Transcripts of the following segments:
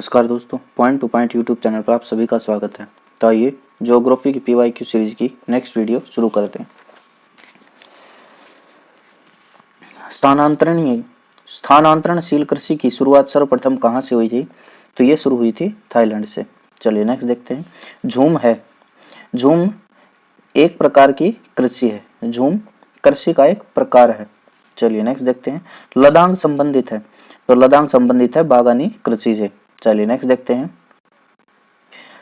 नमस्कार दोस्तों, point two point YouTube channel पर आप सभी का स्वागत है। तो आइए ज्योग्राफी की पीवाईक्यू सीरीज की नेक्स्ट वीडियो शुरू करते हैं। स्थानांतरणशील कृषि की शुरुआत सर्वप्रथम कहाँ से हुई थी? तो ये शुरू हुई थी थाईलैंड से। चलिए नेक्स्ट देखते हैं। झूम है। झूम एक प्रकार की कृषि है। झूम कृषि का एक प्रकार है। चलिए नेक्स्ट देखते हैं। लदांग संबंधित है। तो लदांग संबंधित है बागानी कृषि से। चलिए नेक्स्ट देखते हैं।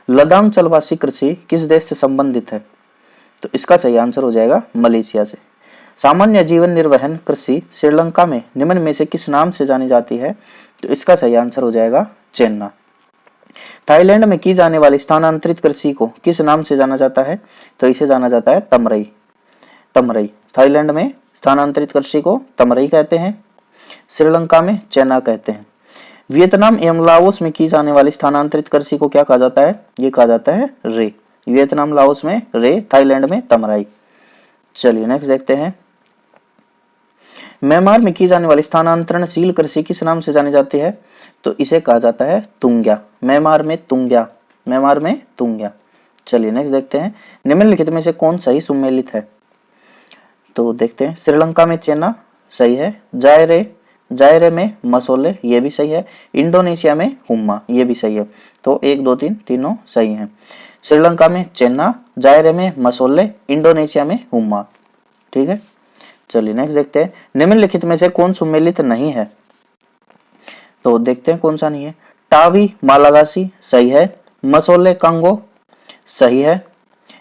लदांग चलवासी कृषि किस देश से संबंधित है? तो इसका सही आंसर हो जाएगा मलेशिया से। सामान्य जीवन निर्वहन कृषि श्रीलंका में निम्न में से किस नाम से जानी जाती है? तो इसका सही आंसर हो जाएगा चेन्ना। थाईलैंड में की जाने वाली स्थानांतरित कृषि को किस नाम से जाना जाता है? तो इसे जाना जाता है तमरई। तमरई। थाईलैंड में स्थानांतरित कृषि को तमरई कहते हैं, श्रीलंका में चेन्ना कहते हैं। वियतनाम एवं लाओस में की जाने वाली स्थानांतरित कृषि को क्या कहा जाता है? ये कहा जाता है रे। वियतनाम लाओस में रे, थाईलैंड में तमराई। चलिए नेक्स्ट देखते हैं। म्यांमार में की जाने वाली स्थानांतरणशील कृषि किस नाम से जानी जाती है? तो इसे कहा जाता है तुंग्या। म्यांमार में तुंग्या। म्यांमार में तुंग्या। चलिए नेक्स्ट देखते हैं। निम्नलिखित में से कौन सही सुमेलित है? तो देखते हैं। श्रीलंका में चेन्ना सही है। जायरे में मसोले, ये भी सही है। इंडोनेशिया में हुम्मा, ये भी सही है। तो 1 2 3 तीनों सही हैं। श्रीलंका में चेन्ना, जायरे में मसोले, इंडोनेशिया में हुम्मा। ठीक है। चलिए नेक्स्ट देखते हैं। निम्नलिखित में से कौन सुमेलित नहीं है? तो देखते हैं कौन सा नहीं है। टावी मालागासी सही है। मसोले कांगो सही है।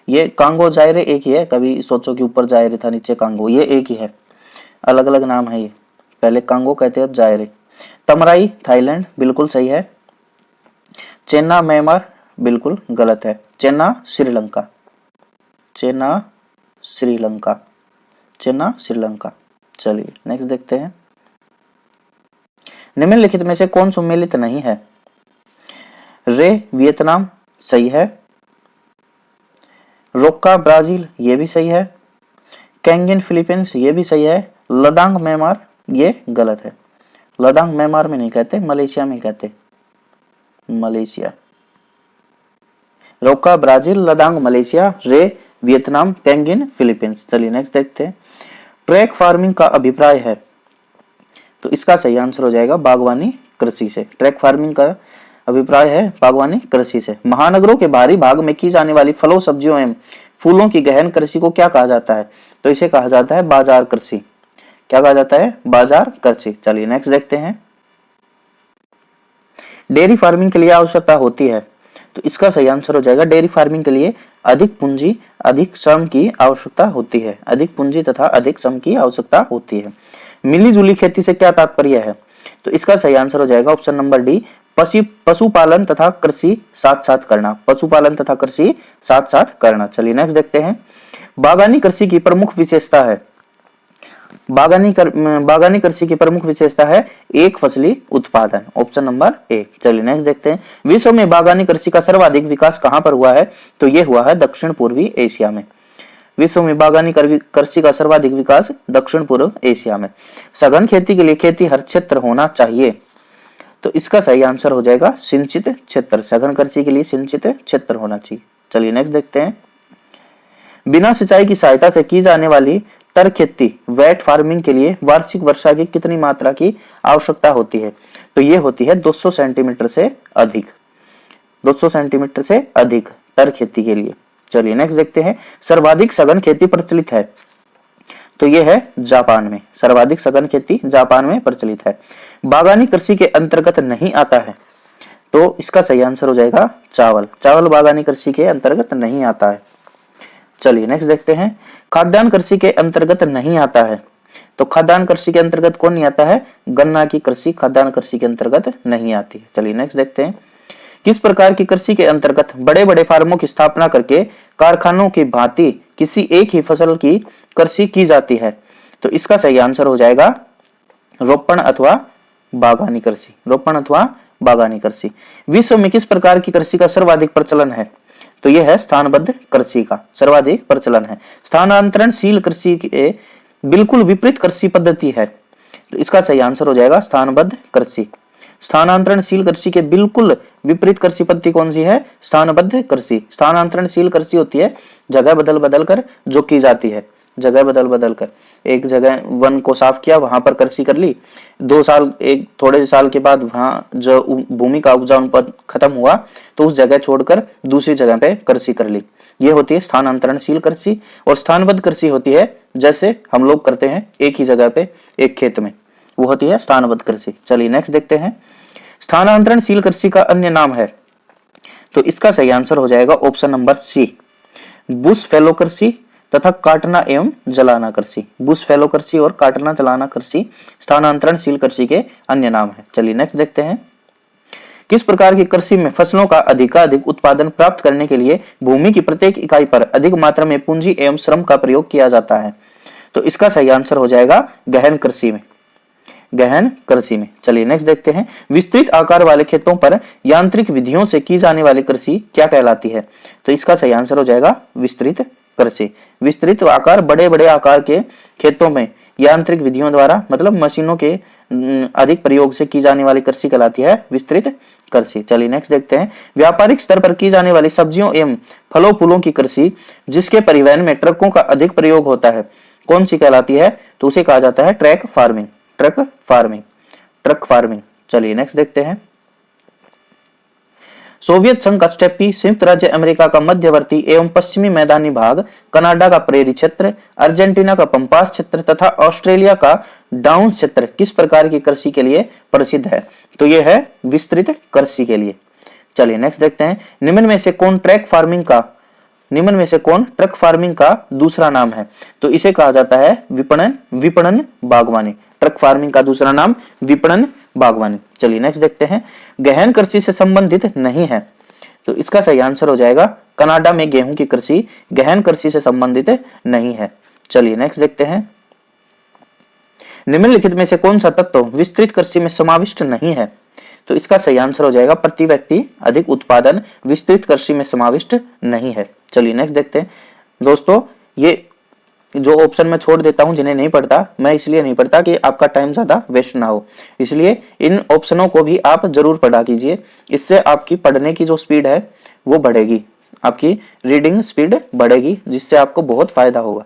ये कांगो जायरे एक ही है, कभी सोचो कि ऊपर जायरे था नीचे कांगो, ये एक ही है, अलग अलग नाम है। ये पहले कांगो कहते हैं, अब जायरे। तमराई थाईलैंड बिल्कुल सही है। चेन्ना म्यांमार बिल्कुल गलत है। चेन्ना श्रीलंका। चेन्ना श्रीलंका। चेन्ना श्रीलंका। चलिए नेक्स्ट देखते हैं। निम्नलिखित में से कौन सुमेलित नहीं है? रे वियतनाम सही है। रोक्का ब्राजील, ये भी सही है। कैंगिन फिलीपींस, ये भी सही है। लदांग म्यांमार, ये गलत है। लदांग म्यांमार में नहीं कहते, मलेशिया में कहते। मलेशिया। रोक्का ब्राजील, लदांग मलेशिया, रे वियतनाम, कैंगिन फिलीपींस। चलिए नेक्स्ट देखते हैं। ट्रैक फार्मिंग का अभिप्राय है। तो इसका सही आंसर हो जाएगा बागवानी कृषि से। ट्रैक फार्मिंग का अभिप्राय है बागवानी कृषि से। महानगरों के बाहरी भाग में की जाने वाली फलों, सब्जियों एवं फूलों की गहन कृषि को क्या कहा जाता है? तो इसे कहा जाता है बाजार कृषि। क्या कहा जाता है? बाजार कृषि। चलिए नेक्स्ट देखते हैं। डेयरी फार्मिंग के लिए आवश्यकता होती है। तो इसका सही आंसर हो जाएगा डेयरी फार्मिंग के लिए अधिक पूंजी, अधिक श्रम की आवश्यकता होती है। अधिक पूंजी तथा अधिक श्रम की आवश्यकता होती है। मिलीजुली खेती से क्या तात्पर्य है? तो इसका सही आंसर हो जाएगा ऑप्शन नंबर डी, पशुपालन तथा कृषि साथ साथ करना। पशुपालन तथा कृषि साथ साथ करना। चलिए नेक्स्ट देखते हैं। बागानी कृषि की प्रमुख विशेषता है। बागानी कृषि की प्रमुख विशेषता है एक फसली उत्पादन। Option number A. चलिए नेक्स्ट देखते हैं। विश्व में बागानी कृषि का सर्वाधिक विकास कहां पर हुआ है? तो यह हुआ है दक्षिण पूर्वी एशिया में। विश्व में बागानी कृषि का सर्वाधिक विकास दक्षिण पूर्व एशिया में। सघन खेती के लिए खेती हर क्षेत्र होना चाहिए। तो इसका सही आंसर हो जाएगा सिंचित क्षेत्र। सघन कृषि के लिए सिंचित क्षेत्र होना चाहिए। चलिए नेक्स्ट देखते हैं। बिना सिंचाई की सहायता से की जाने वाली तर खेती वेट फार्मिंग के लिए वार्षिक वर्षा की कितनी मात्रा की आवश्यकता होती है? तो ये होती है 200 सेंटीमीटर से अधिक। 200 सेंटीमीटर से अधिक तर खेती के लिए। चलिए नेक्स्ट देखते हैं। सर्वाधिक सघन खेती प्रचलित है। तो यह है जापान में। सर्वाधिक सघन खेती जापान में प्रचलित है। बागानी कृषि के अंतर्गत नहीं आता है। तो इसका सही आंसर हो जाएगा चावल। चावल बागानी कृषि के अंतर्गत नहीं आता है। चलिए नेक्स्ट देखते हैं। खाद्यान्न कृषि के अंतर्गत नहीं आता है। तो खाद्यान्न कृषि के अंतर्गत कौन नहीं आता है? गन्ना की कृषि खाद्यान्न कृषि के अंतर्गत नहीं आती है। चलिए नेक्स्ट देखते हैं। किस प्रकार की कृषि के अंतर्गत बड़े बड़े फार्मों की स्थापना करके कारखानों की भांति किसी एक ही फसल की कृषि की जाती है? तो इसका सही आंसर हो जाएगा रोपण अथवा बागानी कृषि। रोपण अथवा बागानी कृषि। विश्व में किस प्रकार की कृषि का सर्वाधिक प्रचलन है? तो यह है स्थानबद्ध कृषि का सर्वाधिक प्रचलन है। स्थानांतरणशील कृषि के बिल्कुल विपरीत कृषि पद्धति है। तो इसका सही आंसर हो जाएगा स्थानबद्ध कृषि। स्थानांतरणशील कृषि के बिल्कुल विपरीत कृषि पद्धति कौन सी है? स्थानबद्ध कृषि। स्थानांतरणशील कृषि होती है जगह बदल बदल कर जो की जाती है, जगह बदल बदल कर। एक जगह वन को साफ किया, वहां पर कृषि कर ली, 2 साल, एक थोड़े साल के बाद वहां जो भूमि का उपजाऊपन खत्म हुआ तो उस जगह छोड़कर दूसरी जगह पे कृषि कर ली। ये होती है स्थानांतरणशील कृषि। और स्थानबद्ध कृषि होती है जैसे हम लोग करते हैं एक ही जगह पे एक खेत में, वो होती है स्थानबद्ध कृषि। चलिए नेक्स्ट देखते हैं। स्थानांतरणशील कृषि का अन्य नाम है, तो इसका सही आंसर हो जाएगा ऑप्शन नंबर सी, बुश फैलो कृषि तथा काटना एवं जलाना कृषि। बुश फैलो कृषि और काटना जलाना कृषि स्थानांतरणशील कृषि के अन्य नाम है। चलिए नेक्स्ट देखते हैं। किस प्रकार की कृषि में फसलों का अधिकाधिक उत्पादन प्राप्त करने के लिए भूमि की प्रत्येक इकाई पर अधिक मात्रा में पूंजी एवं श्रम का प्रयोग किया जाता है? तो इसका सही आंसर हो जाएगा गहन कृषि में, गहन कृषि में। चलिए नेक्स्ट देखते हैं। विस्तृत आकार वाले खेतों पर यांत्रिक विधियों से की जाने वाली कृषि क्या कहलाती है? तो इसका सही आंसर हो जाएगा विस्तृत कृषि। विस्तृत आकार, बड़े बड़े आकार के खेतों में यांत्रिक विधियों द्वारा मतलब मशीनों के अधिक प्रयोग से की जाने वाली कृषि कहलाती है विस्तृत कृषि। चलिए नेक्स्ट देखते हैं। व्यापारिक स्तर पर की जाने वाली सब्जियों एवं फलों फूलों की कृषि जिसके परिवहन में ट्रकों का अधिक प्रयोग होता है कौन सी कहलाती है? तो उसे कहा जाता है truck farming, truck farming, truck farming. चलिए नेक्स्ट देखते हैं। सोवियत संघ का स्टेपी, संयुक्त राज्य अमेरिका का मध्यवर्ती एवं पश्चिमी मैदानी भाग, कनाडा का प्रेरी क्षेत्र, अर्जेंटीना का पंपास क्षेत्र तथा ऑस्ट्रेलिया का डाउन क्षेत्र किस प्रकार की कृषि के लिए प्रसिद्ध है? तो यह है विस्तृत कृषि के लिए। चलिए नेक्स्ट देखते हैं। निम्न में से कौन ट्रक फार्मिंग का दूसरा नाम है? तो इसे कहा जाता है विपणन बागवानी। ट्रक फार्मिंग का दूसरा नाम विपणन बागवानी। चलिए नेक्स्ट देखते हैं। गहन कृषि से संबंधित नहीं है, तो इसका सही आंसर हो जाएगा कनाडा में गेहूं की कृषि गहन कृषि से संबंधित नहीं है। चलिए नेक्स्ट देखते हैं। निम्नलिखित में से कौन सा तत्व विस्तृत कृषि में समाविष्ट नहीं है? तो इसका सही आंसर हो जाएगा प्रति व्यक्ति अधिक उत्पादन विस्तृत कृषि में समाविष्ट नहीं है। चलिए नेक्स्ट देखते हैं। दोस्तों, ये जो ऑप्शन मैं छोड़ देता हूं जिन्हें नहीं पढ़ता, मैं इसलिए नहीं पढ़ता कि आपका टाइम ज्यादा वेस्ट ना हो, इसलिए इन ऑप्शनों को भी आप जरूर पढ़ा कीजिए। इससे आपकी पढ़ने की जो स्पीड है वो बढ़ेगी, आपकी रीडिंग स्पीड बढ़ेगी, जिससे आपको बहुत फायदा होगा।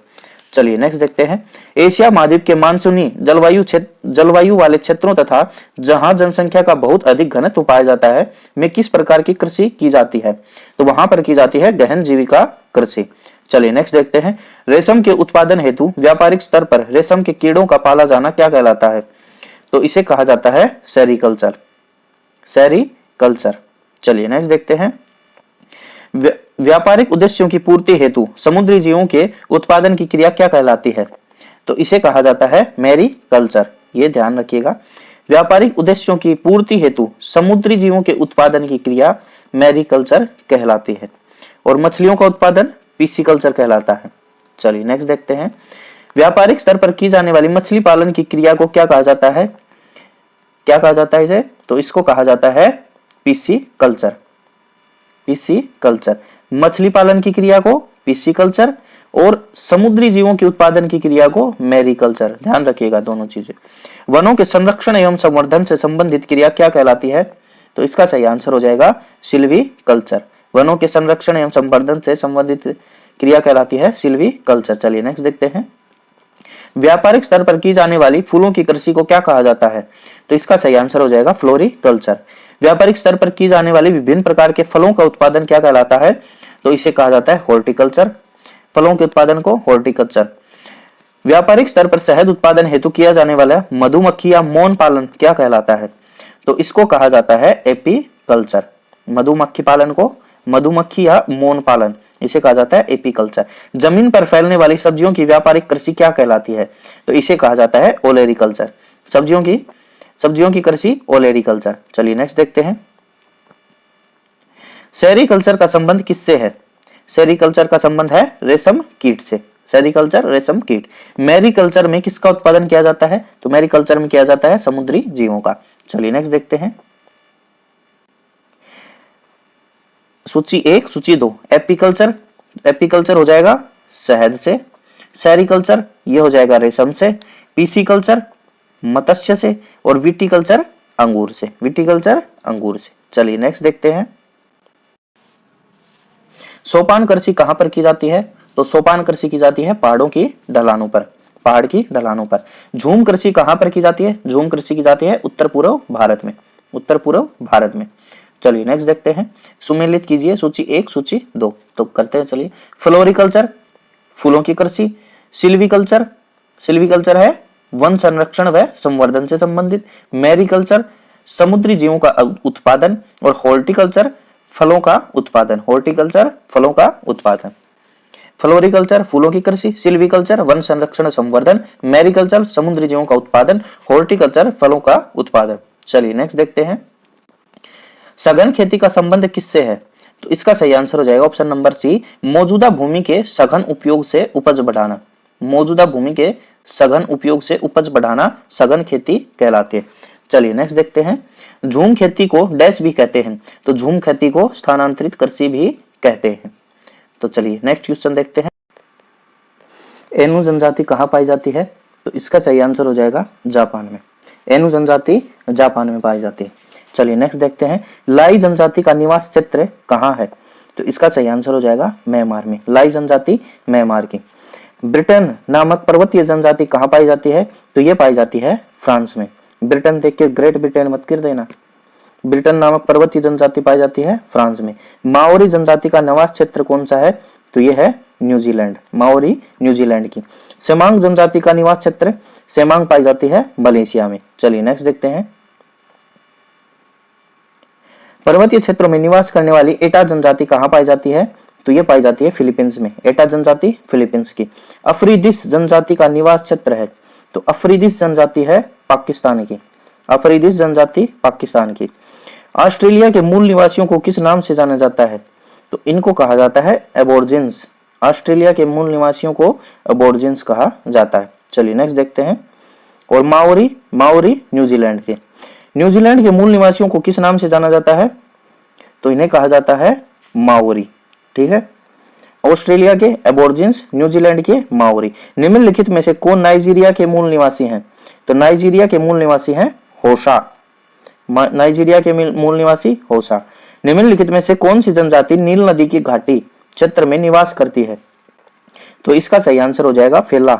चलिए नेक्स्ट देखते हैं। एशिया महाद्वीप के मानसूनी जलवायु वाले क्षेत्रों तथा जहां जनसंख्या का बहुत अधिक घनत्व पाया जाता है में किस प्रकार की कृषि की जाती है? तो वहां पर की जाती है गहन जीविका कृषि। चलिए नेक्स्ट देखते हैं। रेशम के उत्पादन हेतु व्यापारिक स्तर पर रेशम के कीड़ों का पाला जाना क्या कहलाता है? तो इसे कहा जाता है सेरीकल्चर, सेरीकल्चर। चलिए नेक्स्ट देखते हैं। व्यापारिक उद्देश्यों की पूर्ति हेतु समुद्री जीवों के उत्पादन की क्रिया क्या कहलाती है? तो इसे कहा जाता है मैरीकल्चर। ये ध्यान रखिएगा, व्यापारिक उद्देश्यों की पूर्ति हेतु समुद्री जीवों के उत्पादन की क्रिया मैरीकल्चर कहलाती है। और मछलियों का उत्पादन पिसीकल्चर कहलाता है। चलिए नेक्स्ट देखते हैं। व्यापारिक स्तर पर की जाने वाली मछली पालन की क्रिया को क्या कहा जाता है? क्या कहा जाता है इसे? तो इसको कहा जाता है पिसीकल्चर, पिसीकल्चर। मछली पालन की क्रिया को पिसीकल्चर और समुद्री जीवों के उत्पादन की क्रिया को मैरीकल्चर। ध्यान रखिएगा दोनों चीजें। वनों के संरक्षण एवं संवर्धन से संबंधित क्रिया क्या कहलाती है? तो इसका सही आंसर हो जाएगा सिल्वीकल्चर। वनों के संरक्षण एवं संवर्धन से संबंधित क्रिया कहलाती है सिल्वीकल्चर। चलिए नेक्स्ट देखते हैं। व्यापारिक स्तर पर की जाने वाली फूलों की कृषि को क्या कहा जाता है? तो इसका सही आंसर हो जाएगा फ्लोरिकल्चर। व्यापारिक स्तर पर की जाने वाली विभिन्न प्रकार के फलों का उत्पादन क्या कहलाता है? तो इसे कहा जाता है हॉर्टिकल्चर। फलों के उत्पादन को हॉर्टिकल्चर। व्यापारिक स्तर पर शहद उत्पादन हेतु किया जाने वाला मधुमक्खी या मौन पालन क्या कहलाता है? तो इसको कहा जाता है एपीकल्चर। मधुमक्खी पालन को मधुमक्खी या मौन पालन, इसे कहा जाता है एपीकल्चर। जमीन पर फैलने वाली सब्जियों की व्यापारिक कृषि क्या कहलाती है? तो इसे कहा जाता है ओलेरीकल्चर। सब्जियों की कृषि ओलेरीकल्चर। चलिए नेक्स्ट देखते हैं। सेरीकल्चर का संबंध किससे है? सेरीकल्चर का संबंध है रेशम कीट से। सेरीकल्चर रेशम कीट। मैरीकल्चर में किसका उत्पादन किया जाता है? तो मैरीकल्चर में किया जाता है समुद्री जीवों का। चलिए नेक्स्ट देखते हैं। सूची 1, सूची 2। एपीकल्चर, एपीकल्चर हो जाएगा शहद से। सेरीकल्चर ये हो जाएगा रेशम से। पीसीकल्चर मत्स्य से। और विटीकल्चर अंगूर से, विटिकल्चर अंगूर से। चलिए नेक्स्ट देखते हैं, सोपान कृषि कहां पर की जाती है? तो सोपान कृषि की जाती है पहाड़ों की ढलानों पर, पहाड़ की ढलानों पर। झूम कृषि कहां पर की जाती है? झूम कृषि की जाती है उत्तर पूर्व भारत में, उत्तर पूर्व भारत में। चलिए नेक्स्ट देखते हैं, सुमेलित कीजिए सूची 1 सूची 2। तो करते हैं, चलिए। फ्लोरिकल्चर फूलों की कृषि, सिल्वीकल्चर सिल्वीकल्चर है वन संरक्षण व संवर्धन से संबंधित, मैरीकल्चर समुद्री जीवों का उत्पादन, और हॉर्टिकल्चर फलों का उत्पादन, हॉर्टिकल्चर फलों का उत्पादन। फ्लोरिकल्चर फूलों की कृषि, सिल्वीकल्चर वन संरक्षण संवर्धन, मैरीकल्चर समुद्री जीवों का उत्पादन, हॉर्टिकल्चर फलों का उत्पादन। चलिए नेक्स्ट देखते हैं, सघन खेती का संबंध किससे है? तो इसका सही आंसर हो जाएगा ऑप्शन नंबर सी, मौजूदा भूमि के सघन उपयोग से उपज बढ़ाना। मौजूदा भूमि के सघन उपयोग से उपज बढ़ाना सघन खेती कहलाती है। चलिए नेक्स्ट देखते हैं, झूम खेती को डैश भी कहते हैं? तो झूम खेती को स्थानांतरित कृषि भी कहते हैं। तो चलिए नेक्स्ट क्वेश्चन देखते हैं, एनु जनजाति कहाँ पाई जाती है? तो इसका सही आंसर हो जाएगा जापान में। एनु जनजाति जापान में पाई जाती है। चलिए नेक्स्ट देखते हैं, लाई जनजाति का निवास क्षेत्र कहाँ है? तो इसका सही आंसर हो जाएगा म्यांमार में। लाई जनजाति म्यांमार की। ब्रिटेन नामक पर्वतीय जनजाति कहाँ पाई जाती है? तो ये पाई जाती है फ्रांस में। ब्रिटेन देख के ग्रेट ब्रिटेन मत कर देना। ब्रिटेन नामक पर्वतीय जनजाति पाई जाती है फ्रांस में। माओरी जनजाति का निवास क्षेत्र कौन सा है? तो ये है न्यूजीलैंड, माओरी न्यूजीलैंड की। सेमांग जनजाति का निवास क्षेत्र, सेमांग पाई जाती है मलेशिया में। चलिए नेक्स्ट देखते हैं, पर्वतीय क्षेत्रों में निवास करने वाली एटा जनजाति कहाँ पाई जाती है? तो ये पाई जाती है फिलीपींस में। एटा जनजाति फिलीपींस की। अफरीदिस जनजाति का निवास क्षेत्र है? तो अफरीदिस जनजाति है पाकिस्तान की। अफरीदिस जनजाति पाकिस्तान की। ऑस्ट्रेलिया के मूल निवासियों को किस नाम से जाना जाता है? तो इनको कहा जाता है एबोर्जिन्स। ऑस्ट्रेलिया के मूल निवासियों को एबोर्जिन्स कहा जाता है। चलिए नेक्स्ट देखते हैं, और माओरी, माओरी न्यूजीलैंड के। न्यूजीलैंड के मूल निवासियों को किस नाम से जाना जाता है? तो इन्हें कहा जाता है माओरी। ठीक है, ऑस्ट्रेलिया के एबोर्जिन्स, न्यूजीलैंड के माओरी। निम्नलिखित में से कौन नाइजीरिया के मूल निवासी हैं? तो नाइजीरिया के मूल निवासी हैं होसा। नाइजीरिया के मूल निवासी होसा। निम्नलिखित में से कौन सी जनजाति नील नदी की घाटी क्षेत्र में निवास करती है? तो इसका सही आंसर हो जाएगा फेला।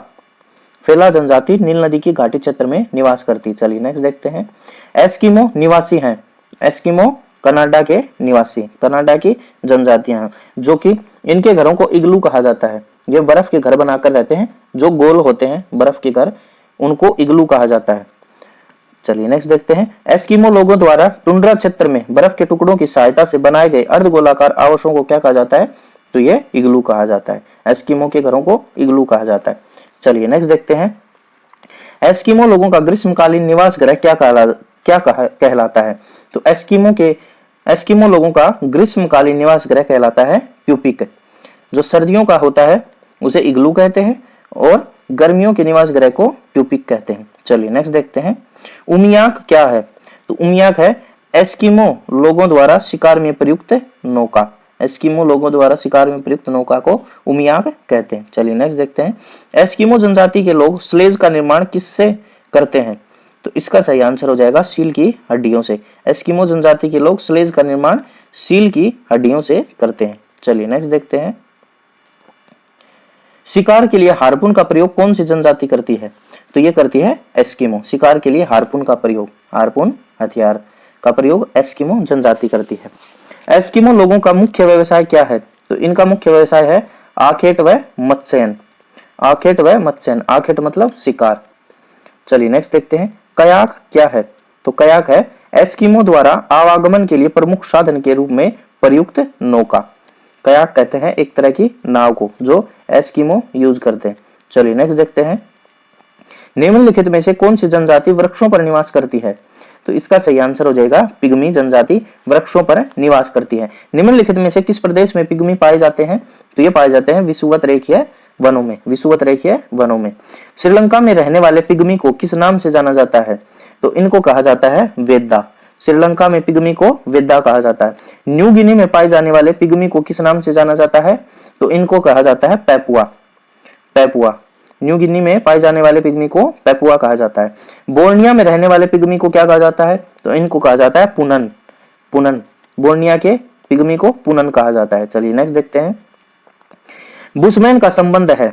फेला जनजाति नील नदी की घाटी क्षेत्र में निवास करती। चलिए नेक्स्ट देखते हैं, एस्किमो निवासी हैं। एस्किमो कनाडा के निवासी, कनाडा की जनजातियां, जो कि इनके घरों को इग्लू कहा जाता है। ये बर्फ के घर बनाकर रहते हैं, जो गोल होते हैं बर्फ के घर, उनको इग्लू कहा जाता है। चलिए नेक्स्ट देखते हैं, एस्किमो लोगों द्वारा टुंड्रा क्षेत्र में बर्फ के टुकड़ों की सहायता से बनाए गए अर्धगोलाकार आवासों को क्या कहा जाता है? तो ये इग्लू कहा जाता है। एस्किमो के घरों को इग्लू कहा जाता है। चलिए नेक्स्ट देखते हैं, एस्किमो लोगों का ग्रीष्मकालीन निवास गृह क्या कहलाता है? तो एस्किमो लोगों का ग्रीष्मकालीन निवास गृह कहलाता है ट्यूपिक। जो सर्दियों का होता है उसे इग्लू कहते हैं, और गर्मियों के निवास गृह को ट्यूपिक कहते हैं। चलिए नेक्स्ट देखते हैं, उमियाक क्या है? तो उमियाक है एस्किमो लोगों द्वारा शिकार में प्रयुक्त नौका। एस्किमो लोगों द्वारा शिकार में प्रयुक्त नौका को उमियाक कहते हैं। चलिए नेक्स्ट देखते हैं, एस्किमो जनजाति के लोग स्लेज का निर्माण किससे करते हैं? तो इसका सही आंसर हो जाएगा सील की हड्डियों से। एस्किमो जनजाति के लोग स्लेज का निर्माण सील की हड्डियों से करते हैं। चलिए नेक्स्ट देखते हैं, शिकार के लिए हार्पून का प्रयोग कौन सी जनजाति करती है? तो ये करती है एस्किमो। शिकार के लिए हार्पून का प्रयोग, हार्पून हथियार का प्रयोग एस्किमो जनजाति करती है। एस्किमो लोगों का मुख्य व्यवसाय क्या है? तो इनका मुख्य व्यवसाय है आखेट व मत्स्यन। आखेट व मत्स्यन, आखेट मतलब शिकार। चलिए नेक्स्ट देखते हैं, कयाक क्या है? तो कयाक है एस्किमो द्वारा आवागमन के लिए प्रमुख साधन के रूप में प्रयुक्त नौका। कयाक कहते हैं एक तरह की नाव को, जो एस्किमो यूज करते हैं। चलिए नेक्स्ट देखते हैं, निम्नलिखित में से कौन सी जनजाति वृक्षों पर निवास करती है? तो इसका सही आंसर हो जाएगा पिग्मी जनजाति वृक्षों पर निवास करती है। निम्नलिखित में से किस प्रदेश में पिग्मी पाए जाते हैं? तो ये पाए जाते हैं विषुवत रेखीय वनों में, विषुवत रेखीय वनों में। श्रीलंका में रहने वाले पिग्मी को किस नाम से जाना जाता है? तो इनको कहा जाता है वेदा। श्रीलंका में पिग्मी को वेदा कहा जाता है। न्यू गिनी में पाए जाने वाले पिग्मी को किस नाम से जाना जाता है? तो इनको कहा जाता है पैपुआ। पैपुआ। न्यू गिनी में पाए जाने वाले पिग्मी को पेपुआ कहा जाता है। बोर्निया में रहने वाले पिग्मी को क्या कहा जाता है? तो इनको कहा जाता है पुनन। पुनन, बोर्निया के पिग्मी को पुनन कहा जाता है। चलिए नेक्स्ट देखते हैं। बुशमैन का संबंध है,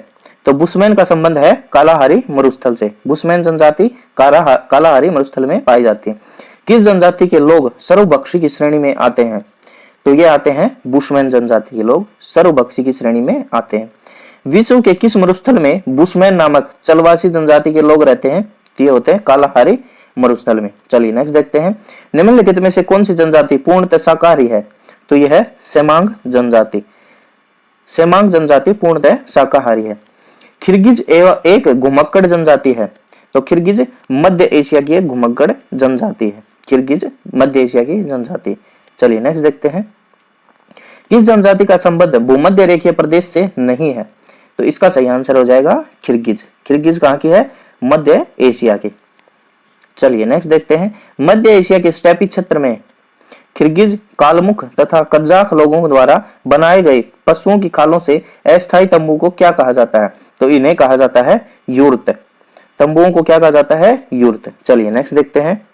तो बुशमैन का संबंध है कालाहारी मरुस्थल से। बुशमैन जनजाति कालाहारी मरुस्थल में पाई जाती है। किस जनजाति के लोग सर्वभक्षी की श्रेणी में आते हैं? तो ये आते हैं बुशमैन जनजाति के लोग सर्वभक्षी की श्रेणी में आते हैं। विश्व के किस मरुस्थल में बुशमैन नामक चलवासी जनजाति के लोग रहते हैं? तो ये होते हैं कालाहारी मरुस्थल में। चलिए नेक्स्ट देखते हैं। निम्नलिखित में से कौन सी जनजाति पूर्णतः शाकाहारी है? तो यह है सेमांग जनजाति। सेमांग जनजाति पूर्णतः शाकाहारी है। किर्गिज एक घुमक्कड़ जनजाति है, तो किर्गिज मध्य एशिया की एक घुमक्कड़ जनजाति है। किर्गिज मध्य एशिया की जनजाति। चलिए नेक्स्ट देखते हैं। किस जनजाति का संबंध भूमध्य रेखीय प्रदेश से नहीं है? तो इसका सही आंसर हो जाएगा किर्गिज। किर्गिज कहाँ की है? मध्य एशिया की। चलिए नेक्स्ट देखते हैं। मध्य एशिया के स्टेपी क्षेत्र में किर्गिज, कालमुख तथा कजाक लोगों द्वारा बनाए गए पशुओं की खालों से अस्थायी तंबू को क्या कहा जाता है? तो इन्हें कहा जाता है यूर्त। तंबुओं को क्या कहा जाता है? यूर्त। चलिए नेक्स्ट देखते हैं।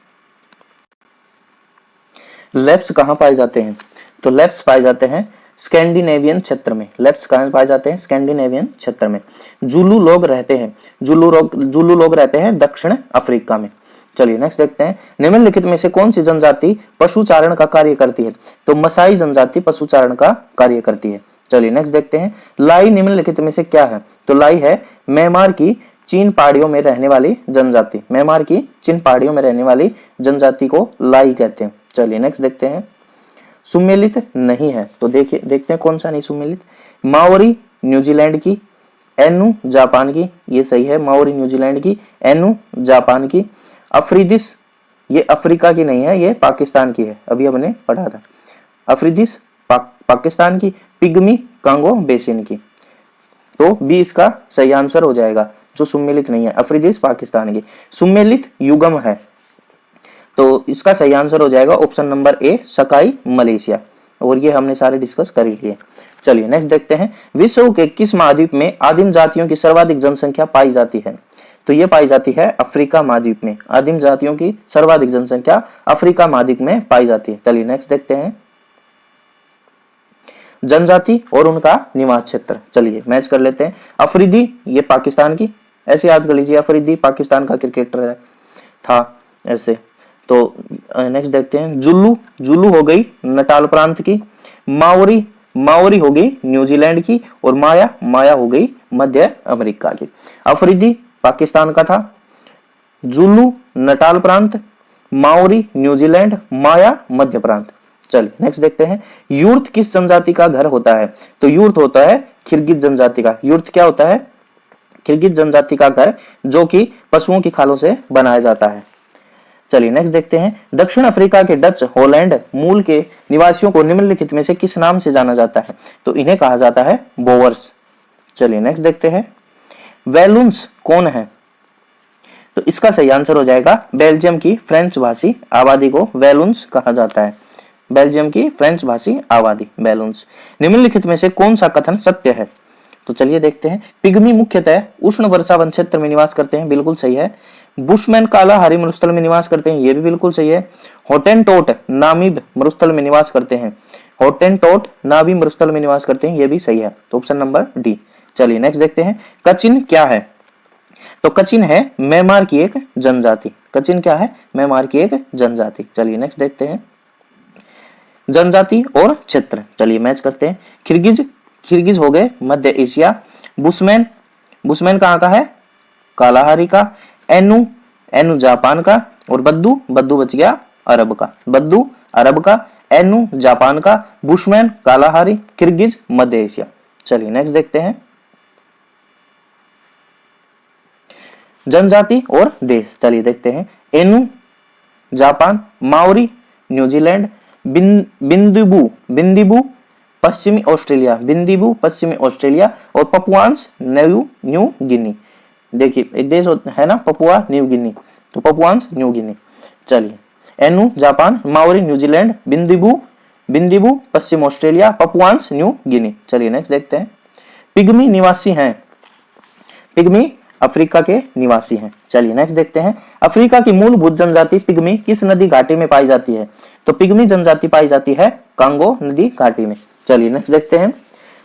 लेप्स कहाँ पाए जाते हैं? तो लेप्स पाए जाते हैं स्कैंडिनेवियन क्षेत्र में। लेप्स कहाँ पाए जाते हैं? स्कैंडिनेवियन क्षेत्र में। जुलू लोग रहते हैं, जुलू लोग रहते हैं दक्षिण अफ्रीका में। चलिए नेक्स्ट देखते हैं। निम्नलिखित में से कौन सी जनजाति पशुचारण का कार्य करती है? तो मसाई जनजाति पशुचारण का कार्य करती है। चलिए नेक्स्ट देखते हैं। लाई निम्नलिखित में से क्या है? तो लाई है म्यांमार की चीन पहाड़ियों में रहने वाली जनजाति। म्यांमार की चीन पहाड़ियों में रहने वाली जनजाति को लाई कहते हैं। चलिए नेक्स्ट देखते हैं। सुमेलित नहीं है, तो देखिए देखते हैं कौन सा नहीं सुमेलित। माओरी न्यूजीलैंड की, एनु जापान की, ये सही है। माओरी न्यूजीलैंड की, एनु जापान की। अफ्रीदिस ये अफ्रीका की नहीं है, ये पाकिस्तान की है, अभी हमने पढ़ा था। अफ्रीदिस पाकिस्तान की, पिग्मी कांगो बेसिन की। तो बी इसका सही आंसर हो जाएगा, जो सुमेलित नहीं है। अफ्रीदिस पाकिस्तान की। सुमेलित युगम है, तो इसका सही आंसर हो जाएगा ऑप्शन नंबर ए, सकाई मलेशिया। और ये हमने सारे डिस्कस कर लिए। चलिए नेक्स्ट देखते हैं। विश्व के किस महाद्वीप में आदिम जातियों की सर्वाधिक जनसंख्या पाई जाती है? तो ये पाई जाती है अफ्रीका महाद्वीप में। आदिम जातियों की सर्वाधिक जनसंख्या अफ्रीका महाद्वीप में पाई जाती है। चलिए नेक्स्ट देखते हैं। जनजाति और उनका निवास क्षेत्र। चलिए मैच कर लेते हैं। अफरीदी ये पाकिस्तान की, ऐसे याद कर लीजिए। अफरीदी पाकिस्तान का क्रिकेटर है था ऐसे। तो नेक्स्ट देखते हैं। जुल्लू, जुल्लू हो गई नटाल प्रांत की। माओरी, माओरी हो गई न्यूजीलैंड की। और माया, माया हो गई मध्य अमेरिका की। अफरीदी पाकिस्तान का था, जुल्लू नटाल प्रांत, माओरी न्यूजीलैंड, माया मध्य प्रांत। चलिए नेक्स्ट देखते हैं। यूर्त किस जनजाति का घर होता है? तो यूर्त होता है किर्गिज जनजाति का। यूर्त क्या होता है? किर्गिज जनजाति का घर, जो कि पशुओं की खालों से बनाया जाता है। चलिए नेक्स्ट देखते हैं। दक्षिण अफ्रीका के डच हॉलैंड मूल के निवासियों को निम्नलिखित में से किस नाम से जाना जाता है? तो इन्हें कहा जाता है बोवर्स। चलिए नेक्स्ट देखते हैं। वैलून्स कौन है? तो इसका सही आंसर हो जाएगा बेल्जियम की फ्रेंच भाषी आबादी को वैलून्स कहा जाता है। बेल्जियम की फ्रेंच भाषी आबादी वैलून्स। निम्नलिखित में से कौन सा कथन सत्य है? तो चलिए देखते हैं। पिग्मी मुख्यतः उष्ण वर्षावन क्षेत्र में निवास करते हैं, बिल्कुल सही है। बुशमैन कालाहारी मरुस्थल में निवास करते हैं, ये भी बिल्कुल सही है। हॉटेनटोट नामीब मरुस्थल में निवास करते हैं। हॉटेनटोट नामीब मरुस्थल में निवास करते हैं, ये भी सही है। तो ऑप्शन नंबर डी। चलिए नेक्स्ट देखते हैं। कचिन क्या है? तो कचिन है म्यांमार की एक जनजाति। कचिन क्या है? म्यांमार की एक जनजाति। चलिए नेक्स्ट देखते हैं। जनजाति और क्षेत्र। चलिए मैच करते हैं। किर्गिज, किर्गिज हो गए मध्य एशिया। बुशमैन, बुशमैन कहाँ का है? कालाहारी का। एनु, एनु जापान का। और बद्दू, बद्दू बच गया अरब का। बद्दू अरब का, एनु जापान का, बुशमैन कालाहारी, किर्गिज मध्य एशिया। चलिए नेक्स्ट देखते हैं। जनजाति और देश। चलिए देखते हैं। एनु जापान, माओरी न्यूजीलैंड, बिंदिबू, बिंदिबू पश्चिमी ऑस्ट्रेलिया, बिंदिबू पश्चिमी ऑस्ट्रेलिया। और पपुआंस न्यू गिनी। देखिए एक देश है ना पपुआ न्यू गिनी, तो पपुआंस न्यू गिनी। चलिए एनु जापान, माओरी न्यूजीलैंड, बिंदिबू, बिंदिबू पश्चिम ऑस्ट्रेलिया, पपुआंस न्यू गिनी। चलिए नेक्स्ट देखते हैं। पिग्मी निवासी हैं। पिग्मी अफ्रीका के निवासी हैं। चलिए नेक्स्ट देखते हैं, अफ्रीका की मूलभूत जनजाति पिग्मी किस नदी घाटी में पाई जाती है? तो पिग्मी जनजाति पाई जाती है कांगो नदी घाटी में। चलिए नेक्स्ट देखते हैं,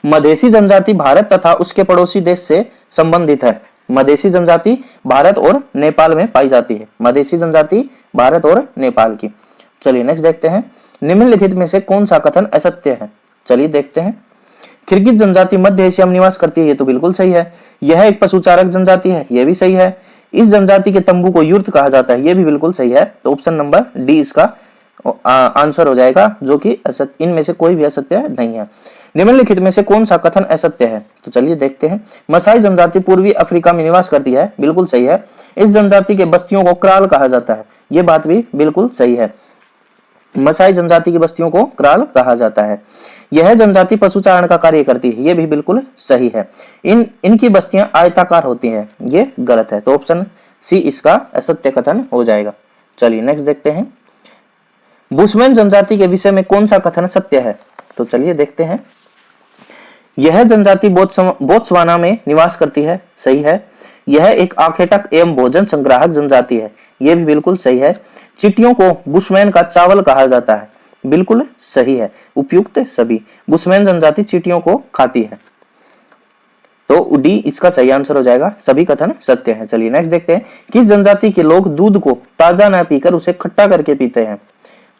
मधेसी जनजाति भारत तथा उसके पड़ोसी देश से संबंधित है। मधेसी जनजाति भारत और नेपाल में पाई जाती है। मधेसी जनजाति भारत और नेपाल की। चलिए नेक्स्ट देखते हैं, निम्नलिखित में से कौन सा कथन असत्य है? चलिए देखते हैं, किर्गिज जनजाति मध्य एशिया में निवास करती है, ये तो बिल्कुल सही है। यह एक पशुचारक जनजाति है, यह भी सही है। इस जनजाति के तंबू को युर्त कहा जाता है, यह भी बिल्कुल सही है। तो ऑप्शन नंबर डी इसका आंसर हो जाएगा, जो कि असत्य, इनमें से कोई भी असत्य नहीं है। निम्नलिखित में से कौन सा कथन असत्य है? तो चलिए देखते हैं, मसाई जनजाति पूर्वी अफ्रीका में निवास करती है, बिल्कुल सही है। इस जनजाति के बस्तियों को क्राल कहा जाता है, यह बात भी बिल्कुल सही है। मसाई जनजाति की बस्तियों को क्राल कहा जाता है। यह जनजाति पशुचारण का कार्य करती है, यह भी बिल्कुल सही है। इनकी बस्तियां आयताकार होती हैं, ये गलत है। तो ऑप्शन सी इसका असत्य कथन हो जाएगा। चलिए नेक्स्ट देखते हैं, बुशमैन जनजाति के विषय में कौन सा कथन सत्य है? तो चलिए देखते हैं, यह जनजाति बोत्सवाना में निवास करती है, सही है। यह एक आखेटक एवं भोजन संग्राहक जनजाति है, यह भी बिल्कुल सही है। चींटियों को बुशमैन का चावल कहा जाता है, बिल्कुल सही है। उपयुक्त सभी। बुशमैन जनजाति चींटियों को खाती है, तो डी इसका सही आंसर हो जाएगा। सभी कथन सत्य है। चलिए नेक्स्ट देखते हैं, किस जनजाति के लोग दूध को ताजा न पीकर उसे खट्टा करके पीते हैं?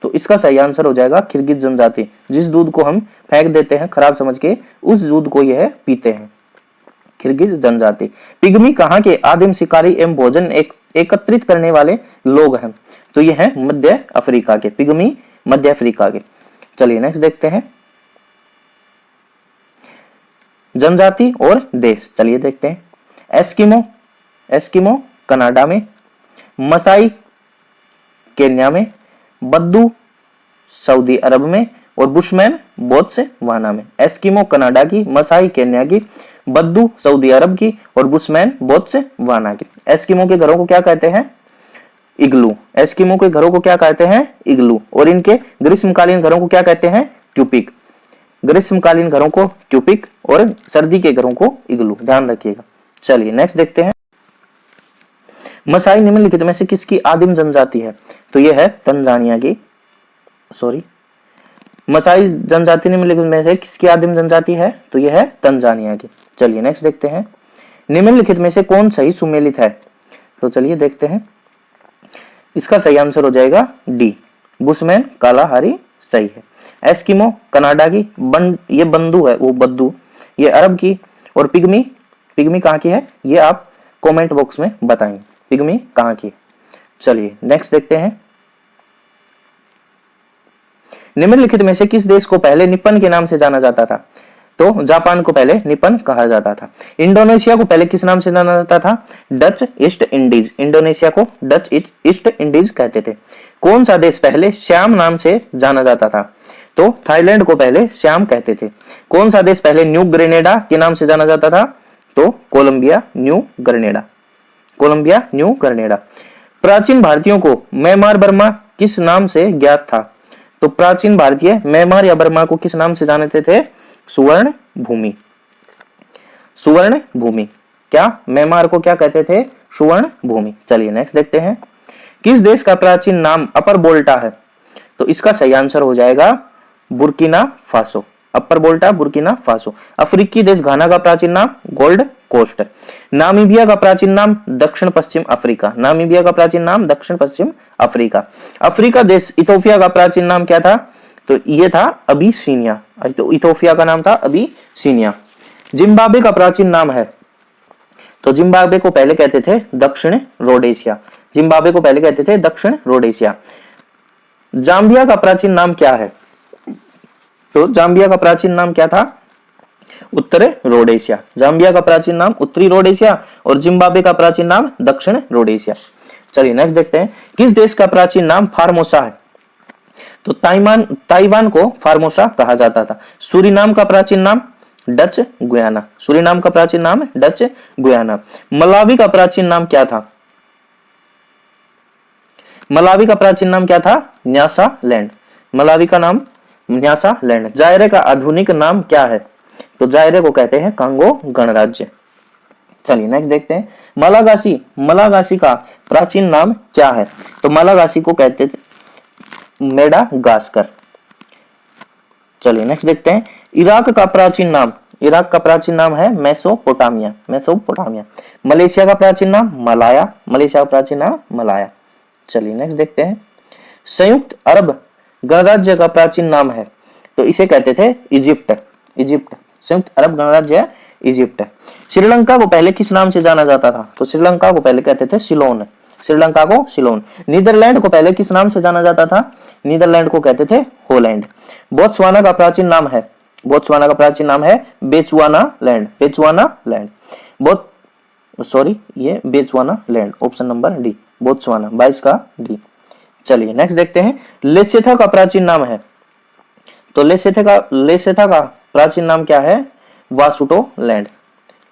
तो इसका सही आंसर हो जाएगा किर्गिज जनजाति। जिस दूध को हम फेंक देते हैं खराब समझ के, उस दूध को यह पीते हैं, किर्गिज जनजाति। पिग्मी कहाँ के आदिम शिकारी एवं भोजन एकत्रित करने वाले लोग हैं? तो यह है मध्य अफ्रीका के। पिग्मी मध्य अफ्रीका के। चलिए नेक्स्ट देखते हैं, जनजाति और देश। चलिए देखते हैं, एस्किमो कनाडा में, मसाई केन्या में, बद्दू सऊदी अरब में और बुशमैन बोत्सवाना में। एस्किमो कनाडा की, मसाई केन्या की, बद्दू सऊदी अरब की और बुशमैन बोत्सवाना की। एस्किमो के घरों को क्या कहते हैं? इग्लू। एस्किमो के घरों को क्या कहते हैं? इग्लू। और इनके ग्रीष्मकालीन घरों को क्या कहते हैं? ट्यूपिक। ग्रीष्मकालीन घरों को ट्यूपिक और सर्दी के घरों को इग्लू, ध्यान रखिएगा। चलिए नेक्स्ट देखते हैं, मसाई निम्नलिखित में से किसकी आदिम जनजाति है? तो यह है तंजानिया की, मसाई जनजाति निम्नलिखित में से किसकी आदिम जनजाति है? तो यह है तंजानिया की। चलिए नेक्स्ट देखते हैं, निम्नलिखित में से कौन सही सुमेलित है? तो चलिए देखते हैं, इसका सही आंसर हो जाएगा डी, बुशमैन कालाहारी सही है। एस्किमो कनाडा की, ये बंदू है, वो बद्दू ये अरब की, और पिग्मी कहाँ की है? ये आप कमेंट बॉक्स में बताएंगे पिग्मी कहाँ की। चलिए नेक्स्ट देखते हैं, निम्नलिखित में से किस देश को पहले निपन के नाम से जाना जाता था? तो जापान को पहले निपन कहा जाता था। इंडोनेशिया को पहले किस नाम से जाना जाता था? Dutch east Indies. इंडोनेशिया को डच ईस्ट इंडीज कहते थे। कौन सा देश पहले श्याम नाम से जाना जाता था? तो थाईलैंड को पहले श्याम कहते थे। कौन सा देश पहले न्यू ग्रेनेडा के नाम से जाना जाता था? तो कोलंबिया न्यू ग्रेनेडा। प्राचीन भारतीयों को म्यांमार बर्मा किस नाम से ज्ञात था? तो प्राचीन भारतीय म्यांमार या बर्मा को किस नाम से जानते थे? सुवर्ण भूमि। क्या म्यांमार को क्या कहते थे? सुवर्ण भूमि। चलिए नेक्स्ट देखते हैं, किस देश का प्राचीन नाम अपर बोल्टा है? तो इसका सही आंसर हो जाएगा बुर्किना फासो। अपर बोल्टा बुर्किना फासो। अफ्रीकी देश घाना का प्राचीन नाम गोल्ड कोस्ट। नामीबिया का प्राचीन नाम दक्षिण पश्चिम अफ्रीका। अफ्रीका देश इथोपिया का प्राचीन नाम क्या था? तो ये था अबीसिनिया। तो इथोपिया का नाम था अबीसिनिया। जिम्बाब्वे का प्राचीन नाम है? तो जिम्बाब्वे को पहले कहते थे दक्षिण रोडेशिया। जाम्बिया का प्राचीन नाम क्या है? तो जाम्बिया का प्राचीन नाम क्या था? उत्तर रोडेशिया। जाम्बिया का प्राचीन नाम उत्तरी रोडेशिया और जिम्बाब्वे का प्राचीन नाम दक्षिण रोडेशिया। चलिए नेक्स्ट देखते हैं, किस देश का प्राचीन नाम फार्मोसा है? तो ताइवान को फार्मोसा कहा जाता था। सूरीनाम का प्राचीन नाम डच गुयाना। मलावी का प्राचीन नाम क्या था? न्यासालैंड। मलावी का नाम न्यासालैंड। जायरे का आधुनिक नाम क्या है? तो जायरे को कहते हैं कांगो गणराज्य। चलिए नेक्स्ट देखते हैं, मलागासी, मलागासी का प्राचीन नाम क्या है? तो मलागासी को कहते थे मेडागास्कर। चलिए नेक्स्ट देखते हैं, इराक का प्राचीन नाम, इराक का प्राचीन नाम है मेसोपोटामिया, मेसोपोटामिया। मलेशिया का प्राचीन नाम मलाया, मलेशिया का प्राचीन नाम मलाया। चलिए नेक्स्ट देखते हैं, संयुक्त अरब गणराज्य का प्राचीन नाम है, तो इसे कहते थे इजिप्ट, इजिप्ट, संयुक्त अरब गणराज्य इजिप्ट। श्रीलंका को पहले किस नाम से जाना जाता था? तो श्रीलंका को पहले कहते थे सिलोन, श्रीलंका को सिलोन। नीदरलैंड को पहले किस नाम से जाना जाता था? नीदरलैंड को कहते थे होलैंड। बोत्सवाना का प्राचीन नाम है, बोत्सवाना का प्राचीन नाम है बेचुआना लैंड, बेचुआना लैंड। ये Bechuanaland, option number D, Botswana 22 का डी। चलिए नेक्स्ट देखते हैं, लेसेथा का प्राचीन नाम है, तो लेसेथा का प्राचीन नाम क्या है? वासुटो लैंड,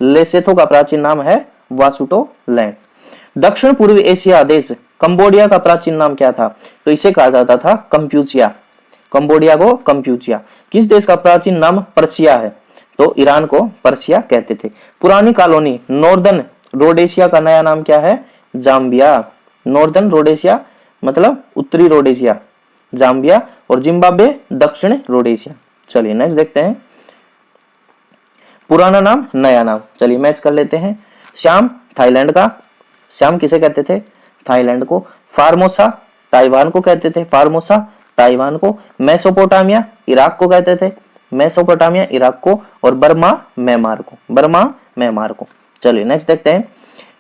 लेसेथो का प्राचीन नाम है वासुटो लैंड। दक्षिण पूर्वी एशिया देश कंबोडिया का प्राचीन नाम क्या था? तो इसे कहा जाता था कंप्यूचिया, कंबोडिया को कंप्यूचिया। किस देश का प्राचीन नाम पर्सिया है? तो ईरान को पर्सिया कहते थे। पुरानी कॉलोनी नॉर्दर्न रोडेशिया का नया नाम क्या है? जाम्बिया, नॉर्दर्न रोडेशिया मतलब उत्तरी रोडेशिया, जाम्बिया, और जिम्बाब्वे दक्षिण रोडेशिया। चलिए नेक्स्ट देखते हैं, पुराना नाम नया नाम। चलिए मैच कर लेते हैं, श्याम थाईलैंड का, श्याम किसे कहते थे? थाईलैंड को। फार्मोसा ताइवान को कहते थे, फार्मोसा ताइवान को। मेसोपोटामिया इराक को कहते थे, मेसोपोटामिया इराक को। और बर्मा म्यांमार को, बर्मा म्यांमार को। चलिए नेक्स्ट देखते हैं,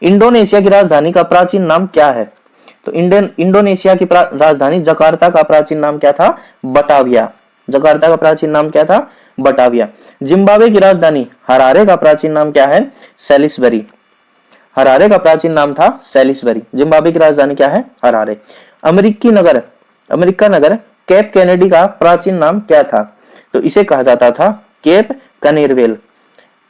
इंडोनेशिया की राजधानी का प्राचीन नाम क्या है? तो इंडोनेशिया की राजधानी जकार्ता का प्राचीन नाम क्या था? बटाविया, जकार्ता का प्राचीन नाम क्या था? बटाविया। जिम्बाब्वे की राजधानी हरारे का प्राचीन नाम क्या है? सेलिसबरी, हरारे का प्राचीन नाम था सेलिसबरी। जिम्बाब्वे की राजधानी क्या है? हरारे। अमेरिका नगर केप कैनेडी का प्राचीन नाम क्या था? तो इसे कहा जाता था केप कनेरवेल,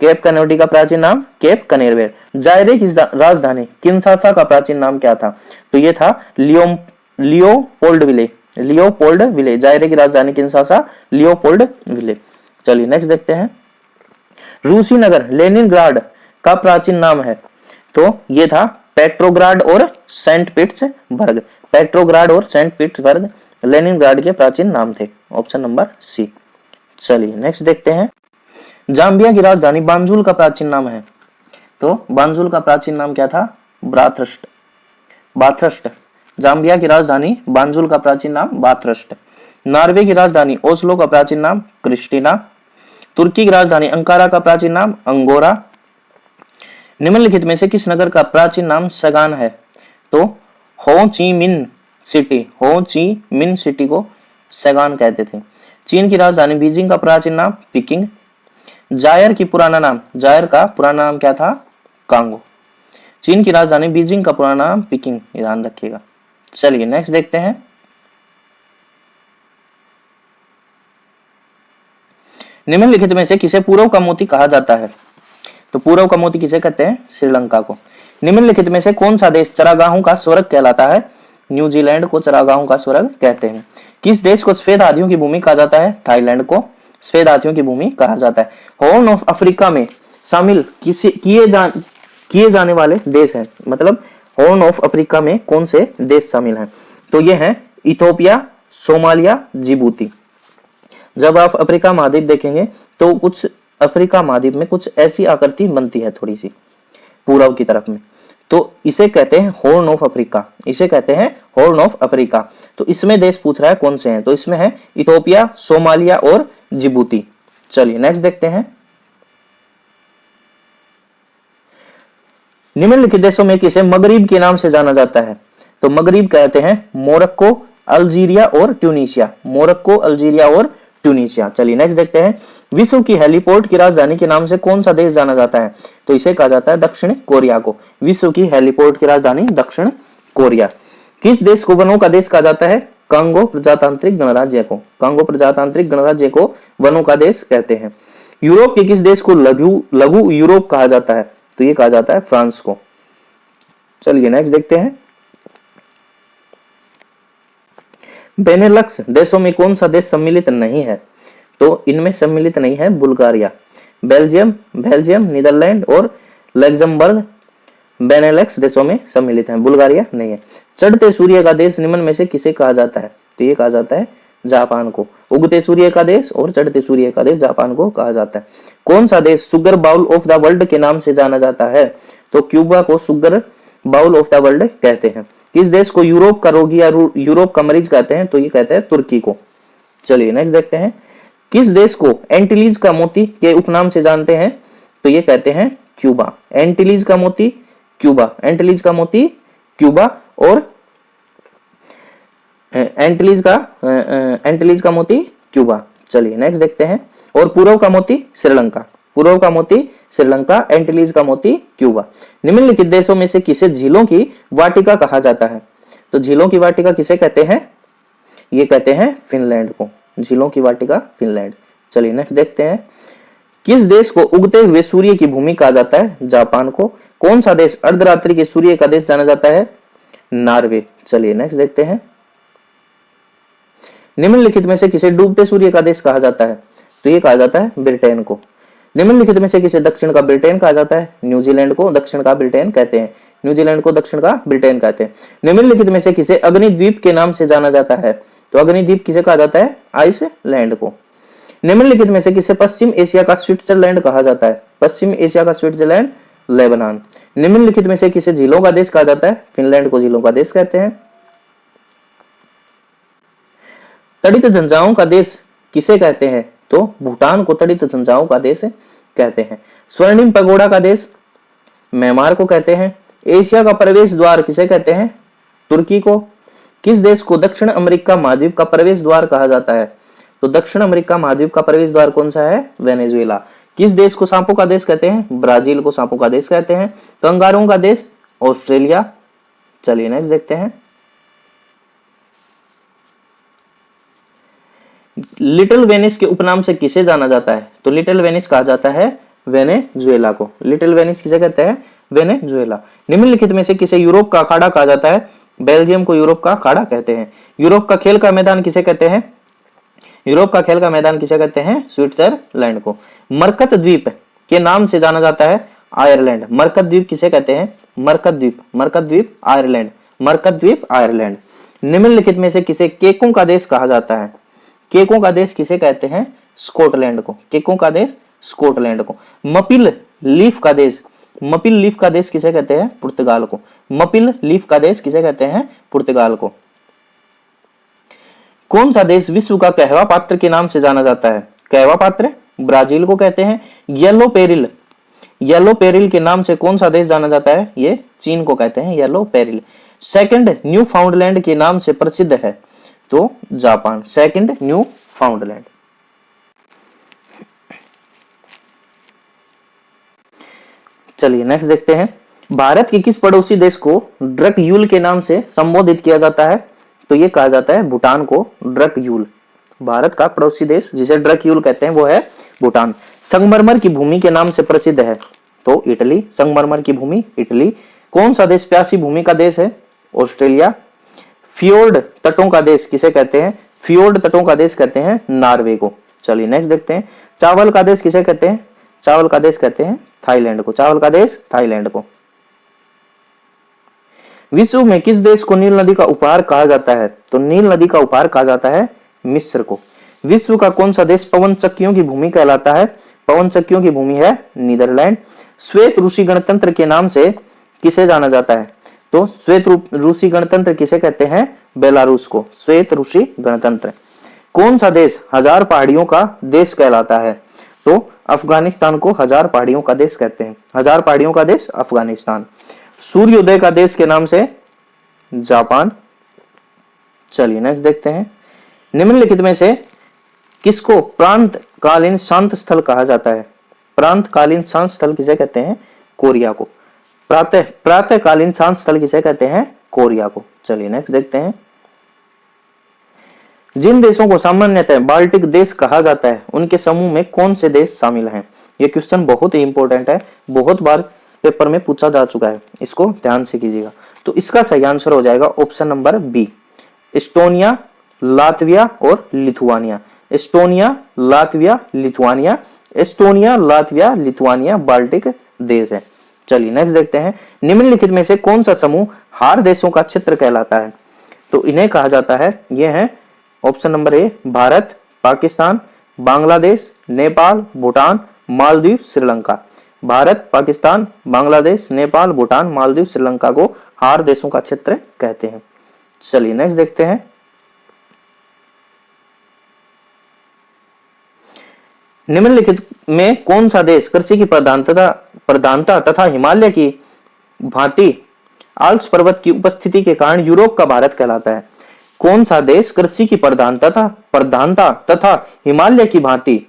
केप कैनेडी का प्राचीन नाम केप कनेरवेल। जायरे की राजधानी किंशासा का प्राचीन नाम क्या था? तो ये था लियोपोल्डविले, लियोपोल्डविले। जायरे की राजधानी किंशासा, लियोपोल्डविले। चलिए नेक्स्ट देखते हैं, रूसी नगर लेनिनग्राड का प्राचीन नाम है, तो ये था पेट्रोग्राड और सेंट पीटर्सबर्ग, पेट्रोग्राड और सेंट पीटर्सबर्ग लेनिनग्राड के प्राचीन नाम थे, ऑप्शन नंबर सी। चलिए नेक्स्ट देखते हैं, जाम्बिया की राजधानी बांजुल का प्राचीन नाम है, तो बांजुल का प्राचीन नाम क्या था? बाथरस्ट, बाथरस्ट। जाम्बिया की राजधानी बांजुल का प्राचीन नाम बाथरस्ट। नॉर्वे की राजधानी ओस्लो का प्राचीन नाम क्रिस्टीना। तुर्की की राजधानी अंकारा का प्राचीन नाम अंगोरा। निम्नलिखित में से किस नगर का प्राचीन नाम सगान है? तो हो ची मिन सिटी, हो ची मिन सिटी को सगान कहते थे। चीन की राजधानी बीजिंग का प्राचीन नाम पीकिंग। जायर की पुराना नाम, जायर का पुराना नाम क्या था? कांगो। चीन की राजधानी बीजिंग का पुराना नाम पीकिंग, ध्यान रखिएगा। चलिए नेक्स्ट देखते हैं, निम्नलिखित में से किसे पूर्व का मोती कहा जाता है? तो पूर्व का मोती किसे कहते हैं? श्रीलंका को। निम्नलिखित में से कौन सा देश चरागाहों का स्वर्ग कहलाता है? न्यूजीलैंड को चरागाहों का स्वर्ग कहते हैं। किस देश को सफेद हाथियों की भूमि कहा जाता है? थाईलैंड को सफेद हाथियों की भूमि कहा जाता है। हॉर्न ऑफ अफ्रीका में शामिल किए जाने वाले देश हैं, मतलब हॉर्न ऑफ अफ्रीका में कौन से देश शामिल हैं? तो ये हैं इथोपिया, सोमालिया, जिबूती। जब आप अफ्रीका महाद्वीप देखेंगे तो कुछ अफ्रीका महाद्वीप में कुछ ऐसी आकृति बनती है थोड़ी सी पूर्व की तरफ में, तो इसे कहते हैं हॉर्न ऑफ अफ्रीका, इसे कहते हैं हॉर्न ऑफ अफ्रीका। तो इसमें देश पूछ रहा है कौन से हैं, तो इसमें है इथोपिया, सोमालिया और जिबूती। चलिए नेक्स्ट देखते हैं, निम्नलिखित देशों में किसे मगरिब के नाम से जाना जाता है? तो मगरिब कहते हैं मोरक्को, अल्जीरिया और ट्यूनीशिया, मोरक्को, अल्जीरिया और ट्यूनीशिया। चलिए नेक्स्ट देखते हैं, विश्व की हेलीपोर्ट की राजधानी के नाम से कौन सा देश जाना जाता है? तो इसे कहा जाता है दक्षिण कोरिया को। विश्व की हेलीपोर्ट की राजधानी दक्षिण कोरिया। किस देश को वनों का देश कहा जाता है? कांगो प्रजातांत्रिक गणराज्य को, कांगो प्रजातांत्रिक गणराज्य को वनों का देश कहते हैं। यूरोप के किस देश को लघु यूरोप कहा जाता है? तो ये कहा जाता है फ्रांस को। चलिए नेक्स्ट देखते हैं, बेनेलक्स देशों में कौन सा देश सम्मिलित नहीं है? तो इनमें सम्मिलित नहीं है बुल्गारिया, बेल्जियम, नीदरलैंड और लग्जमबर्ग बेनेलक्स देशों में सम्मिलित है, बुल्गारिया नहीं है। चढ़ते सूर्य का देश निम्न में से किसे कहा जाता है? तो ये कहा जाता है जापान को। उगते सूर्य का देश और चढ़ते सूर्य का देश जापान को कहा जाता है। कौन सा देश sugar bowl of the world के नाम से जाना जाता है? तो क्यूबा को sugar bowl of the world कहते हैं। किस देश को यूरोप का रोगी या यूरोप का मरीज कहते हैं? तो ये कहते हैं तुर्की को। चलिए नेक्स्ट देखते हैं। किस देश को एंटीलीज का मोती के उपनाम से जानते हैं? तो ये कहते हैं क्यूबा। एंटीलीज का मोती क्यूबा, एंटीलीज का मोती क्यूबा और एंटीलीज का मोती क्यूबा। चलिए नेक्स्ट देखते हैं। और पूर्व का मोती श्रीलंका, पूर्व का मोती श्रीलंका, एंटीलीज का मोती क्यूबा। निम्नलिखित देशों में से किसे झीलों की वाटिका कहा जाता है? तो झीलों की वाटिका किसे कहते हैं? ये कहते हैं फिनलैंड को। झीलों की वाटिका फिनलैंड। चलिए नेक्स्ट देखते हैं। किस देश को उगते हुए सूर्य की भूमि कहा जाता है? जापान को। कौन सा देश अर्धरात्रि के सूर्य का देश जाना जाता है? नॉर्वे। चलिए नेक्स्ट देखते हैं। निम्नलिखित में से किसे डूबते सूर्य का देश कहा जाता है? तो ये कहा जाता है ब्रिटेन को। निम्नलिखित में से किसे दक्षिण का ब्रिटेन कहा जाता है? न्यूजीलैंड को दक्षिण का ब्रिटेन कहते हैं। न्यूजीलैंड को दक्षिण का ब्रिटेन कहते हैं। निम्नलिखित में से किसे अग्निद्वीप के नाम से जाना जाता है? तो अग्निद्वीप किसे कहा जाता है? आइसलैंड को। निम्नलिखित में से किसे पश्चिम एशिया का स्विट्जरलैंड कहा जाता है? पश्चिम एशिया का स्विट्जरलैंड लेबनान। निम्नलिखित में से किसे झीलों का देश कहा जाता है? फिनलैंड को झीलों का देश कहते हैं। तड़ित झंझाओं का देश किसे कहते हैं? तो भूटान को तड़ित झंझाओं का देश कहते हैं। स्वर्णिम पगोड़ा का देश म्यांमार को कहते हैं। एशिया का प्रवेश द्वार किसे कहते हैं? तुर्की को। किस देश को दक्षिण अमेरिका महाद्वीप का प्रवेश द्वार कहा जाता है? तो दक्षिण अमेरिका महाद्वीप का प्रवेश द्वार कौन सा है? वेनेजुएला। किस देश को सांपों का देश कहते हैं? ब्राजील को सांपों का देश कहते हैं। कंगारुओं का देश ऑस्ट्रेलिया। चलिए नेक्स्ट देखते हैं। लिटिल वेनिस के उपनाम से किसे जाना जाता है? तो लिटिल वेनिस कहा जाता है वेनेजुएला को। लिटिल वेनिस किसे कहते हैं? वेनेजुएला। निम्नलिखित में से किसे यूरोप का अखाड़ा कहा जाता है? बेल्जियम को यूरोप का अखाड़ा कहते हैं। यूरोप का खेल का मैदान किसे कहते हैं? यूरोप का खेल का मैदान किसे कहते हैं? स्विट्जरलैंड को। मरकत द्वीप के नाम से जाना जाता है आयरलैंड। मरकत द्वीप किसे कहते हैं? मरकत द्वीप, मरकत द्वीप आयरलैंड, मरकत द्वीप आयरलैंड। निम्नलिखित में से किसे केकों का देश कहा जाता है? केकों का देश किसे कहते हैं? स्कॉटलैंड को। केकों का देश स्कॉटलैंड को। मपिल लीफ का देश, मपिल लीफ का देश किसे कहते हैं? पुर्तगाल को। मपिल लीफ का देश किसे कहते हैं? पुर्तगाल को। कौन सा देश विश्व का कहवा पात्र के नाम से जाना जाता है? कहवा पात्र ब्राजील को कहते हैं। येलो पेरिल, येलो पेरिल के नाम से कौन सा देश जाना जाता है? ये चीन को कहते हैं येलो पेरिल। सेकंड न्यू फाउंडलैंड के नाम से प्रसिद्ध है? तो जापान। Second new फाउंडलैंड। चलिए नेक्स्ट देखते हैं। भारत के किस पड़ोसी देश को ड्रकयूल के नाम से संबोधित किया जाता है? तो ये कहा जाता है भूटान को ड्रकयूल। भारत का पड़ोसी देश जिसे ड्रकयूल कहते हैं वो है भूटान। संगमरमर की भूमि के नाम से प्रसिद्ध है? तो इटली। संगमरमर की भूमि इटली। कौन सा देश प्यासी भूमि का देश है? ऑस्ट्रेलिया। फियोर्ड तटों का देश किसे कहते हैं? फियोर्ड तटों का देश कहते हैं नॉर्वे को। चलिए नेक्स्ट देखते हैं। चावल का देश किसे कहते हैं? चावल का देश कहते हैं थाईलैंड को। चावल का देश थाईलैंड को। विश्व में किस देश को नील नदी का उपहार कहा जाता है? तो नील नदी का उपहार कहा जाता है मिस्र को। विश्व का कौन सा देश पवन चक्कियों की भूमि कहलाता है? पवन चक्कियों की भूमि है नीदरलैंड। श्वेत रूसी गणतंत्र के नाम से किसे जाना जाता है? तो श्वेत रूसी गणतंत्र किसे कहते हैं? बेलारूस को। श्वेत रूसी गणतंत्र। कौन सा देश हजार पहाड़ियों का देश कहलाता है? तो अफगानिस्तान को हजार पहाड़ियों का देश कहते हैं। हजार पहाड़ियों का देश अफगानिस्तान। सूर्योदय का देश के नाम से जापान। चलिए नेक्स्ट देखते हैं। निम्नलिखित में से किसको प्रांतकालीन शांत स्थल कहा जाता है? प्रांतकालीन शांत स्थल किसे कहते हैं? कोरिया को। प्रातःकालीन शांत स्थल किसे कहते हैं? कोरिया को। चलिए नेक्स्ट देखते हैं। जिन देशों को सामान्यतः बाल्टिक देश कहा जाता है उनके समूह में कौन से देश शामिल हैं? ये क्वेश्चन बहुत ही इंपॉर्टेंट है, बहुत बार पेपर में पूछा जा चुका है, इसको ध्यान से कीजिएगा। तो इसका सही आंसर हो जाएगा option number B, Estonia, Latvia और Lithuania. Estonia, Latvia, Lithuania. Estonia, Latvia, Lithuania Baltic देश है। चलिए नेक्स्ट देखते हैं, निम्नलिखित में से कौन सा समूह हार देशों का क्षेत्र कहलाता है? तो इन्हें कहा जाता है, ये है option number A, Bharat, Pakistan, Bangladesh, Nepal, Bhutan, Maldives, Sri Lanka. Bharat, Pakistan, Bangladesh, Nepal, Bhutan, Maldives, Sri Lanka को हार देशों का क्षेत्र कहते हैं। चलिए नेक्स्ट देखते हैं, निम्नलिखित में कौन सा देश कृषि की प्रधानता तथा हिमालय की भांति आल्प्स पर्वत की उपस्थिति के कारण यूरोप का भारत कहलाता है? कौन सा देश कृषि की प्रधानता तथा हिमालय की भांति,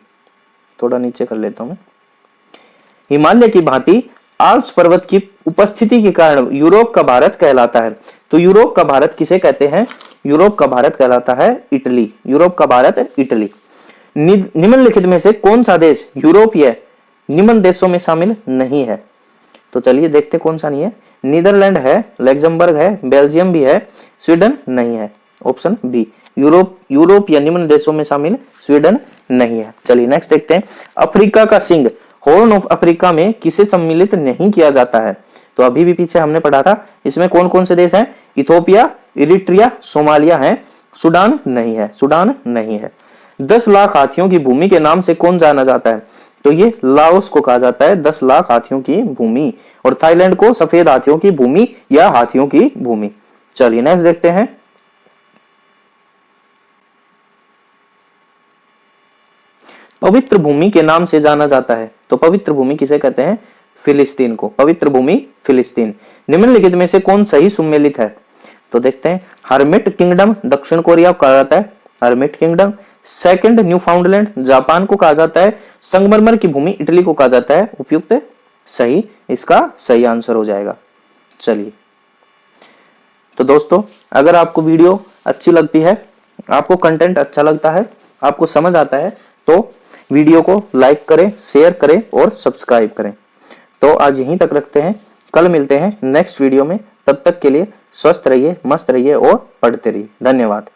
थोड़ा नीचे कर लेता हूं, हिमालय की भांति आल्प्स पर्वत की उपस्थिति के कारण यूरोप का भारत कहलाता है? तो यूरोप का भारत किसे कहते हैं? यूरोप का भारत कहलाता है इटली। यूरोप का भारत इटली। निम्नलिखित में से कौन सा देश यूरोपीय निम्न देशों में शामिल नहीं है? तो चलिए देखते कौन सा नहीं है। नीदरलैंड है, लग्जमबर्ग है, बेल्जियम भी है, स्वीडन नहीं है। ऑप्शन बी, यूरोप या निम्न देशों में शामिल स्वीडन नहीं है। चलिए नेक्स्ट देखते हैं, अफ्रीका का सिंह हॉर्न ऑफ अफ्रीका में किसे सम्मिलित नहीं किया जाता है? तो अभी भी पीछे हमने पढ़ा था, इसमें कौन कौन से देश हैं? इथोपिया, इरिट्रिया, सोमालिया है, सूडान नहीं है। सूडान नहीं है। 10 लाख हाथियों की भूमि के नाम से कौन जाना जाता है? तो ये लाओस को कहा जाता है 10 लाख हाथियों की भूमि, और थाईलैंड को सफेद हाथियों की भूमि या हाथियों की भूमि। चलिए नेक्स्ट देखते हैं, पवित्र भूमि के नाम से जाना जाता है। तो पवित्र भूमि किसे कहते हैं? फिलिस्तीन को। पवित्र भूमि फिलिस्तीन। निम्नलिखित में से कौन सही सुमेलित है? तो देखते हैं, हर्मिट किंगडम दक्षिण कोरिया को कहा जाता है hermit kingdom. Second Newfoundland Japan को कहा जाता है। संगमरमर की भूमि इटली को कहा जाता है। उपयुक्त सही, इसका सही आंसर हो जाएगा। चलिए, तो दोस्तों अगर आपको वीडियो अच्छी लगती है, आपको कंटेंट अच्छा लगता है, आपको समझ आता है, तो वीडियो को लाइक करें, शेयर करें और सब्सक्राइब करें। तो आज यहीं तक रखते हैं, कल मिलते हैं नेक्स्ट वीडियो में। तब तक के लिए स्वस्थ रहिए, मस्त रहिए और पढ़ते रहिए। धन्यवाद।